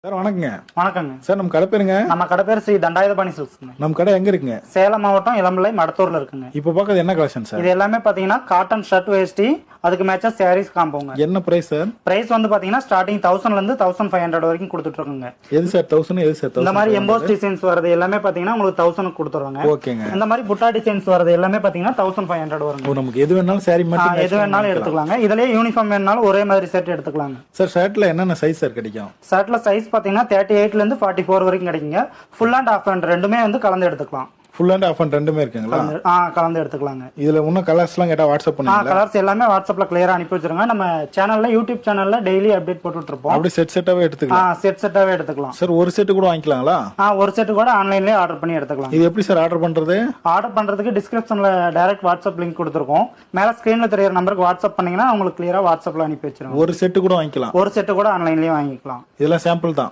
Sir வணக்கங்க. வணக்கங்க sir நம்ம கடை பேருங்க? நம்ம கடை பேர் ஸ்ரீ தண்டாயுதபாணி சில்க்ஸ்ங்க. நம்ம கடை எங்க இருக்குங்க? சேலம் மாவட்டம் இளம்பிள்ளை மடத்தூர்ல இருக்குங்க. இப்போ பார்க்கறது என்ன கலெக்ஷன் சார்? இது எல்லாமே பாத்தீங்கன்னா காட்டன் ஷர்ட் வேஷ்டி, அதுக்கு மேட்சா சாரீஸ் காம்போங்க. என்ன பிரைஸ் சார்? பிரைஸ் வந்து பாத்தீங்கன்னா ஸ்டார்டிங் 1000 ல இருந்து 1500 வரைக்கும் கொடுத்துட்டு இருக்கோங்க. எது சார் 1000 எது சார் 1000? இந்த மாதிரி எம்போஸ் டிசைன்ஸ் வரது எல்லாமே பாத்தீங்கன்னா உங்களுக்கு 1000 கொடுத்துருவாங்க. ஓகேங்க. இந்த மாதிரி புட்டா டிசைன்ஸ் வரது எல்லாமே பாத்தீங்கன்னா 1500 வருங்க. ஓ, நமக்கு எது வேணாலும் சாரி மட்டும் எது வேணாலும் எடுத்துக்கலாங்க. இதுலயே யூனிஃபார்ம் வேணாலும் ஒரே மாதிரி செட் எடுத்துக்கலாங்க. சார் ஷர்ட்ல என்னென்ன சைஸ் சார் கிடைக்கும்? ஷர்ட்ல சைஸ் பாத்தீங்கன்னா 38 ல இருந்து 44 வரைக்கும் கிடைக்குங்க. ஃபுல் அண்ட் ஆஃப் அண்ட் ரெண்டுமே வந்து கலந்து எடுத்துக்கலாம். ஃபுல் அண்ட் ஆஃப் அண்ட் ரெண்டுமே இருக்குங்களா? கலந்து எடுத்துக்கலாங்க. இதுல இன்னும் கலர்ஸ்லாம் கேட்டா வாட்ஸ்அப் பண்ணுவீங்களா? கலர்ஸ் எல்லாமே வாட்ஸ்அப்ல கிளியரா அனுப்பி வச்சிருங்க. நம்ம சேனல்ல யூடியூப் சேனல்ல டெய்லி அப்டேட் போட்டுட்டு இருப்போம். அப்படியே செட்டாவே எடுத்துக்கலாம். செட்டாவே எடுத்துக்கலாம். சார் ஒரு செட் கூட வாங்கிக்கலாங்களா? ஒரு செட் கூட ஆன்லைன்லயே ஆர்டர் பண்ணி எடுத்துக்கலாம். இது எப்படி சார் ஆர்டர் பண்றது? ஆர்டர் பண்றதுக்கு டிஸ்கிரிப்ஷன்ல டைரக்ட் வாட்ஸ்அப் லிங்க் கொடுத்துருக்கோம். மேல ஸ்கிரீன்ல தெரியற நம்பருக்கு வாட்ஸ்அப் பண்ணீங்கன்னா உங்களுக்கு கிளியரா வாட்ஸ்அப்ல அனுப்பி வச்சிருவோம். ஒரு செட் கூட வாங்கிக்கலாம். ஒரு செட் கூட ஆன்லைன்லயே வாங்கிக்கலாம். இதெல்லாம் சாம்பிள் தான்.